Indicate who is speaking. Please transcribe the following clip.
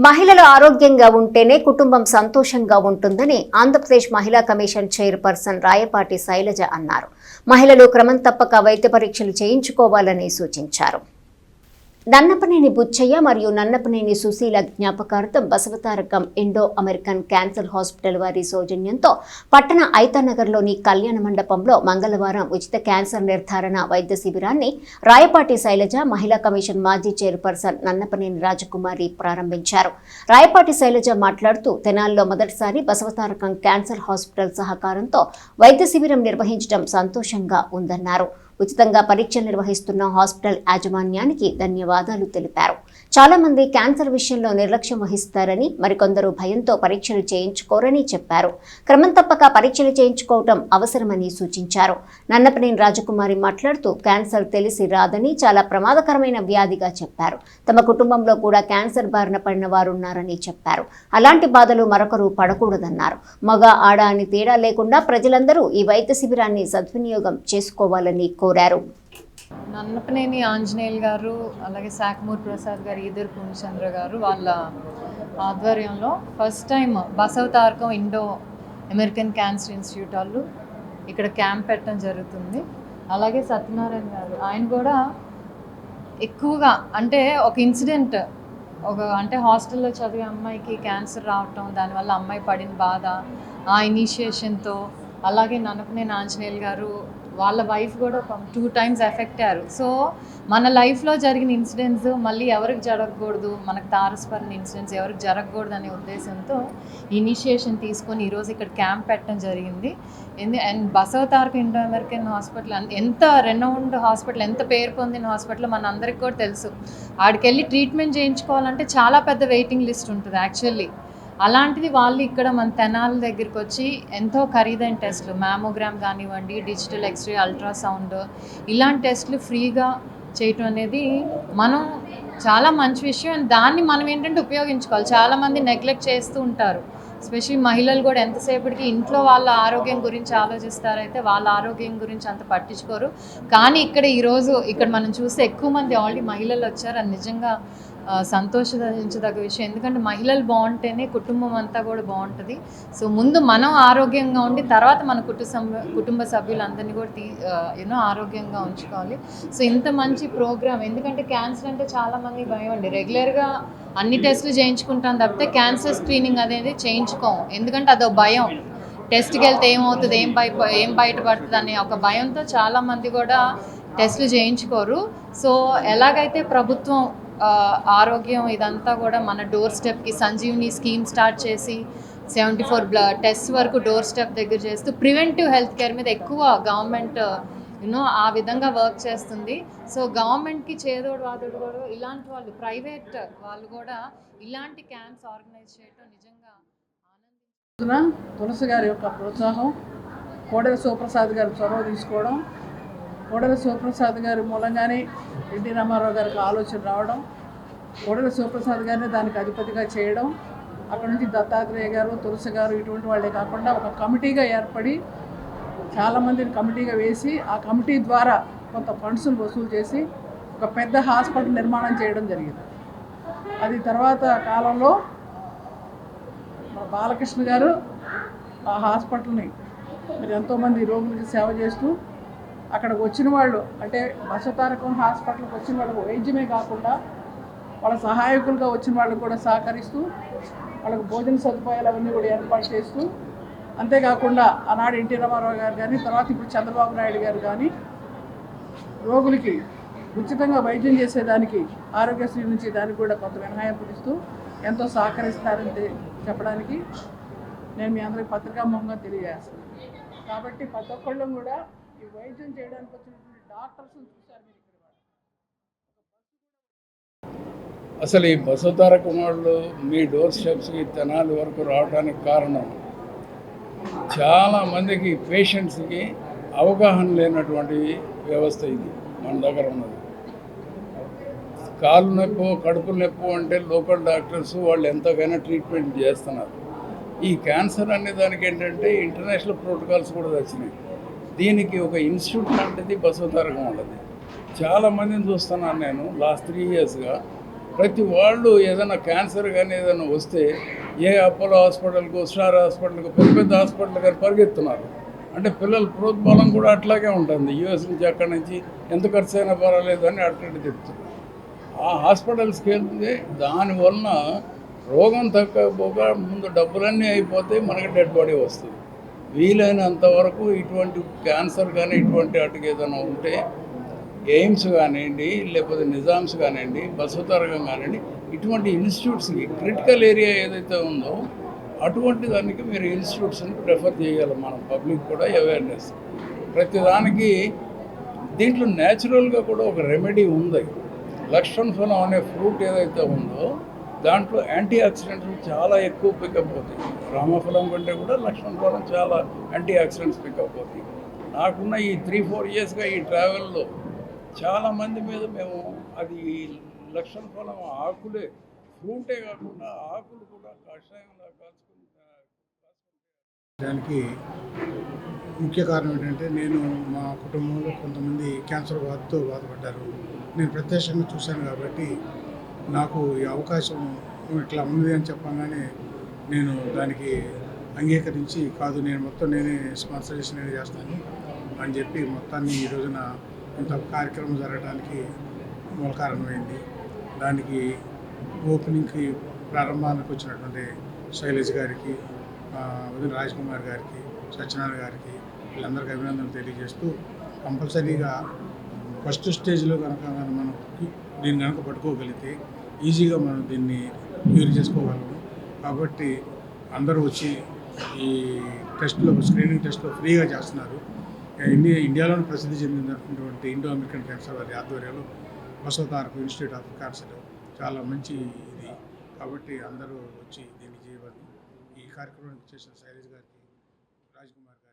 Speaker 1: మహిళలు ఆరోగ్యంగా ఉంటేనే కుటుంబం సంతోషంగా ఉంటుందని ఆంధ్రప్రదేశ్ మహిళా కమిషన్ చైర్పర్సన్ రాయపాటి శైలజ అన్నారు. మహిళలు క్రమం తప్పక వైద్య పరీక్షలు చేయించుకోవాలని సూచించారు. నన్నపనేని బుచ్చయ్య మరియు నన్నపనేని సుశీల జ్ఞాపకార్థం Basavatarakam Indo American cancer hospital వారి సౌజన్యంతో పట్టణ ఐతానగర్లోని కళ్యాణ మండపంలో మంగళవారం ఉచిత క్యాన్సర్ నిర్ధారణ వైద్య శిబిరాన్ని రాయపాటి శైలజ మహిళా కమిషన్ మాజీ చైర్పర్సన్ నన్నపనేని రాజకుమారి ప్రారంభించారు. రాయపాటి శైలజ మాట్లాడుతూ తెనాలిలో మొదటిసారి బసవతారకం క్యాన్సర్ హాస్పిటల్ సహకారంతో వైద్య శిబిరం నిర్వహించడం సంతోషంగా ఉందన్నారు. ఉచితంగా పరీక్షలు నిర్వహిస్తున్న హాస్పిటల్ యాజమాన్యానికి ధన్యవాదాలు తెలిపారు. చాలా మంది క్యాన్సర్ విషయంలో నిర్లక్ష్యం వహిస్తారని, మరికొందరు భయంతో పరీక్షలు చేయించుకోరని చెప్పారు. క్రమం తప్పక పరీక్షలు చేయించుకోవటం అవసరమని సూచించారు. నన్నపనేని రాజకుమారి మాట్లాడుతూ క్యాన్సర్ తెలిసి రాదని, చాలా ప్రమాదకరమైన వ్యాధిగా చెప్పారు. తమ కుటుంబంలో కూడా క్యాన్సర్ బారిన పడిన వారున్నారని చెప్పారు. అలాంటి బాధలు మరొకరు పడకూడదన్నారు. మగ ఆడ అని తేడా లేకుండా ప్రజలందరూ ఈ వైద్య శిబిరాన్ని సద్వినియోగం చేసుకోవాలని కోరారు.
Speaker 2: నన్నపనేని ఆంజనేయులు గారు, అలాగే శాఖమూర్ ప్రసాద్ గారు, ఈదర్ పూర్ణచంద్ర గారు వాళ్ళ ఆధ్వర్యంలో first time Basavatarakam Indo American cancer institute వాళ్ళు ఇక్కడ క్యాంప్ పెట్టడం జరుగుతుంది. అలాగే సత్యనారాయణ గారు, ఆయన కూడా ఎక్కువగా అంటే ఒక ఇన్సిడెంట్ అంటే హాస్టల్లో చదివే అమ్మాయికి క్యాన్సర్ రావటం, దానివల్ల అమ్మాయి పడిన బాధ, ఆ ఇనిషియేషన్తో, అలాగే నన్నపనేని ఆంజనేయులు గారు వాళ్ళ వైఫ్ కూడా 2 times ఎఫెక్ట్ అయ్యారు. సో మన లైఫ్లో జరిగిన ఇన్సిడెంట్స్ మళ్ళీ ఎవరికి జరగకూడదు, మనకు తారసపడిన ఇన్సిడెంట్స్ ఎవరికి జరగకూడదు అనే ఉద్దేశంతో ఇనిషియేషన్ తీసుకొని ఈరోజు ఇక్కడ క్యాంప్ పెట్టడం జరిగింది. And Basavatarakam Indo American hospital ఎంత రెనౌండ్ హాస్పిటల్, ఎంత పేరు పొందిన హాస్పిటల్ మన అందరికీ కూడా తెలుసు. ఆడికి వెళ్ళి ట్రీట్మెంట్ చేయించుకోవాలంటే చాలా పెద్ద వెయిటింగ్ లిస్ట్ ఉంటుంది యాక్చువల్లీ. అలాంటిది వాళ్ళు ఇక్కడ మన తెనాలి దగ్గరికి వచ్చి ఎంతో ఖరీదైన టెస్టులు, మ్యామోగ్రామ్ కానివ్వండి, డిజిటల్ ఎక్స్రే, అల్ట్రాసౌండ్, ఇలాంటి టెస్టులు ఫ్రీగా చేయటం అనేది మనం చాలా మంచి విషయం. అండ్ దాన్ని మనం ఏంటంటే ఉపయోగించుకోవాలి. చాలామంది నెగ్లెక్ట్ చేస్తూ ఉంటారు. ఎస్పెషల్లీ మహిళలు కూడా ఎంతసేపటికి ఇంట్లో వాళ్ళ ఆరోగ్యం గురించి ఆలోచిస్తారైతే వాళ్ళ ఆరోగ్యం గురించి అంత పట్టించుకోరు. కానీ ఈరోజు ఇక్కడ మనం చూస్తే ఎక్కువ మంది ఆల్రెడీ మహిళలు వచ్చారు. అది నిజంగా సంతోషించదగ్గ విషయం. ఎందుకంటే మహిళలు బాగుంటేనే కుటుంబం అంతా కూడా బాగుంటుంది. సో ముందు మనం ఆరోగ్యంగా ఉండి తర్వాత మన కుటుంబ సభ్యులందరినీ కూడా ఆరోగ్యంగా ఉంచుకోవాలి. సో ఇంత మంచి ప్రోగ్రామ్, ఎందుకంటే క్యాన్సర్ అంటే చాలామంది భయం అండి. రెగ్యులర్గా అన్ని టెస్టులు చేయించుకుంటాం తప్పితే క్యాన్సర్ స్క్రీనింగ్ అనేది చేయించుకోము. ఎందుకంటే అదో భయం, టెస్ట్కి వెళ్తే ఏమవుతుంది, ఏం బయటపడుతుంది అనే ఒక భయంతో చాలామంది కూడా టెస్టులు చేయించుకోరు. సో ఎలాగైతే ప్రభుత్వం ఆరోగ్యం ఇదంతా కూడా మన డోర్ స్టెప్కి సంజీవిని స్కీమ్ స్టార్ట్ చేసి 74 టెస్ట్ వరకు డోర్ స్టెప్ దగ్గర చేస్తూ ప్రివెంటివ్ హెల్త్ కేర్ మీద ఎక్కువ గవర్నమెంట్ ఆ విధంగా వర్క్ చేస్తుంది. సో గవర్నమెంట్కి చేదోడు వాదోడు కూడా ఇలాంటి వాళ్ళు, ప్రైవేట్ వాళ్ళు కూడా ఇలాంటి క్యాంప్స్ ఆర్గనైజ్ చేయడం నిజంగా
Speaker 3: ఆనందం. తులసి గారి యొక్క ప్రోత్సాహం, కోడెల శివప్రసాద్ గారు చొరవ తీసుకోవడం, కోడెల శివప్రసాద్ గారి మూలంగానే ఎన్టీ రామారావు గారికి ఆలోచన రావడం, కోడెల శివప్రసాద్ గారిని దానికి అధిపతిగా చేయడం, అక్కడ నుంచి దత్తాత్రేయ గారు, తులసి గారు ఇటువంటి వాళ్ళే కాకుండా ఒక కమిటీగా ఏర్పడి చాలామందిని కమిటీగా వేసి ఆ కమిటీ ద్వారా కొంత ఫండ్స్ను వసూలు చేసి ఒక పెద్ద హాస్పిటల్ నిర్మాణం చేయడం జరిగింది. అది తర్వాత కాలంలో బాలకృష్ణ గారు ఆ హాస్పిటల్ని మరి ఎంతోమంది రోగులకి సేవ చేస్తూ అక్కడికి వచ్చిన వాళ్ళు, అంటే బసవతారకం హాస్పిటల్కి వచ్చిన వాళ్ళకు వైద్యమే కాకుండా వాళ్ళ సహాయకులుగా వచ్చిన వాళ్ళకు కూడా సహకరిస్తూ వాళ్ళకు భోజన సదుపాయాలు అవన్నీ కూడా ఏర్పాటు చేస్తూ, అంతేకాకుండా ఆనాడు ఎన్టీ రామారావు గారు కానీ తర్వాత ఇప్పుడు చంద్రబాబు నాయుడు గారు కానీ రోగులకి ఉచితంగా వైద్యం చేసేదానికి ఆరోగ్యశ్రీ నుంచి దానికి కూడా కొంత మినహాయింపు ఇస్తూ ఎంతో సహకరిస్తారని చెప్పడానికి నేను మీ అందరికీ పత్రికాముఖంగా తెలియజేస్తాను. కాబట్టి ప్రతి ఒక్కళ్ళు కూడా ఈ వైద్యం చేయడానికి వచ్చినటువంటి డాక్టర్స్ని చూశారు మీరు ఇక్కడ.
Speaker 4: అసలు ఈ బసవతారకం వాళ్ళు మీ డోర్ స్టెప్స్కి తెనాలి వరకు రావడానికి కారణం చాలామందికి పేషెంట్స్కి అవగాహన లేనటువంటి వ్యవస్థ ఇది మన దగ్గర ఉన్నది. కాళ్ళు నొప్పి, కడుపు నొప్పి అంటే లోకల్ డాక్టర్స్ వాళ్ళు ఎంతకైనా ట్రీట్మెంట్ చేస్తున్నారు. ఈ క్యాన్సర్ అనే దానికి ఏంటంటే ఇంటర్నేషనల్ ప్రోటోకాల్స్ కూడా వచ్చినాయి. దీనికి ఒక ఇన్స్టిట్యూట్ లాంటిది బసవతారకం ఉన్నది. చాలామందిని చూస్తున్నాను నేను లాస్ట్ 3 yearsగా ప్రతి వాళ్ళు ఏదైనా క్యాన్సర్ కానీ ఏదైనా వస్తే ఏ అపోలో హాస్పిటల్కు, స్టార్ హాస్పిటల్కు, పెద్ద పెద్ద హాస్పిటల్ కానీ పరిగెత్తున్నారు. అంటే పిల్లల ప్రోద్బలం కూడా అట్లాగే ఉంటుంది. యూఎస్ నుంచి అక్కడి నుంచి ఎంత ఖర్చు అయినా పర్వాలేదు అని అట్లాంటి చెప్తున్నారు. ఆ హాస్పిటల్స్కి వెళ్తే దానివలన రోగం తగ్గకపోగా ముందు డబ్బులన్నీ అయిపోతాయి, మనకి డెడ్ బాడీ వస్తుంది. వీలైనంత వరకు ఇటువంటి క్యాన్సర్ కానీ ఇటువంటి వాటికి ఏదైనా ఉంటే ఎయిమ్స్ కానివ్వండి, లేకపోతే నిజామ్స్ కానివ్వండి, బసవతారకం కానివ్వండి, ఇటువంటి ఇన్స్టిట్యూట్స్కి క్రిటికల్ ఏరియా ఏదైతే ఉందో అటువంటి దానికి మీరు ఇన్స్టిట్యూట్స్ని ప్రిఫర్ చేయాలి. మనం పబ్లిక్ కూడా అవేర్నెస్ ప్రతిదానికి. దీంట్లో న్యాచురల్గా కూడా ఒక రెమెడీ ఉంది. లక్ష్మణ ఫలం అనే ఫ్రూట్ ఏదైతే ఉందో దాంట్లో యాంటీ ఆక్సిడెంట్స్ చాలా ఎక్కువ పికప్ అవుతాయి. రామఫలం కంటే కూడా లక్ష్మణ ఫలం చాలా యాంటీ ఆక్సిడెంట్స్ పికప్ అవుతాయి. నాకున్న ఈ 3-4 ఇయర్స్గా ఈ ట్రావెల్లో చాలామంది మీద మేము అది లక్ష్మణ ఫలం ఆకులే, ఫ్రూటే కాకుండా ఆకులు కూడా కషాయంలా కాల్చుకుని
Speaker 5: దానికి ముఖ్య కారణం ఏంటంటే నేను మా కుటుంబంలో కొంతమంది క్యాన్సర్ బాధతో బాధపడ్డారు. నేను ప్రత్యక్షంగా చూశాను కాబట్టి నాకు ఈ అవకాశం ఇట్లా ఉంది అని చెప్పగానే నేను దానికి అంగీకరించి కాదు నేను మొత్తం నేనే స్పాన్సర్ చేసి నేనే చేస్తాను అని చెప్పి మొత్తాన్ని ఈ రోజున ఇంత కార్యక్రమం జరగడానికి మూల కారణమైంది. దానికి ఓపెనింగ్కి ప్రారంభానికి వచ్చినటువంటి శైలజ్ గారికి, వదిన రాజ్ కుమార్ గారికి, సత్యనారాయణ గారికి వీళ్ళందరికీ అభినందనలు తెలియజేస్తూ కంపల్సరీగా ఫస్ట్ స్టేజ్లో కనుక మనం దీన్ని కనుక పట్టుకోగలిగితే ఈజీగా మనం దీన్ని క్యూర్ చేసుకోగలము. కాబట్టి అందరూ వచ్చి ఈ టెస్ట్లో, స్క్రీనింగ్ టెస్ట్లో ఫ్రీగా చేస్తున్నారు. ఇండియాలోని ప్రసిద్ధి చెందినటువంటి ఇండో అమెరికన్ క్యాన్సర్ వారి ఆధ్వర్యంలో బసవతారకం ఇన్స్టిట్యూట్ ఆఫ్ క్యాన్సర్ చాలా మంచి ఇది. కాబట్టి అందరూ వచ్చి దీన్ని చేయవాలి. ఈ కార్యక్రమానికి చేసిన శైలజ్ గారికి, రాజ్ కుమార్ గారికి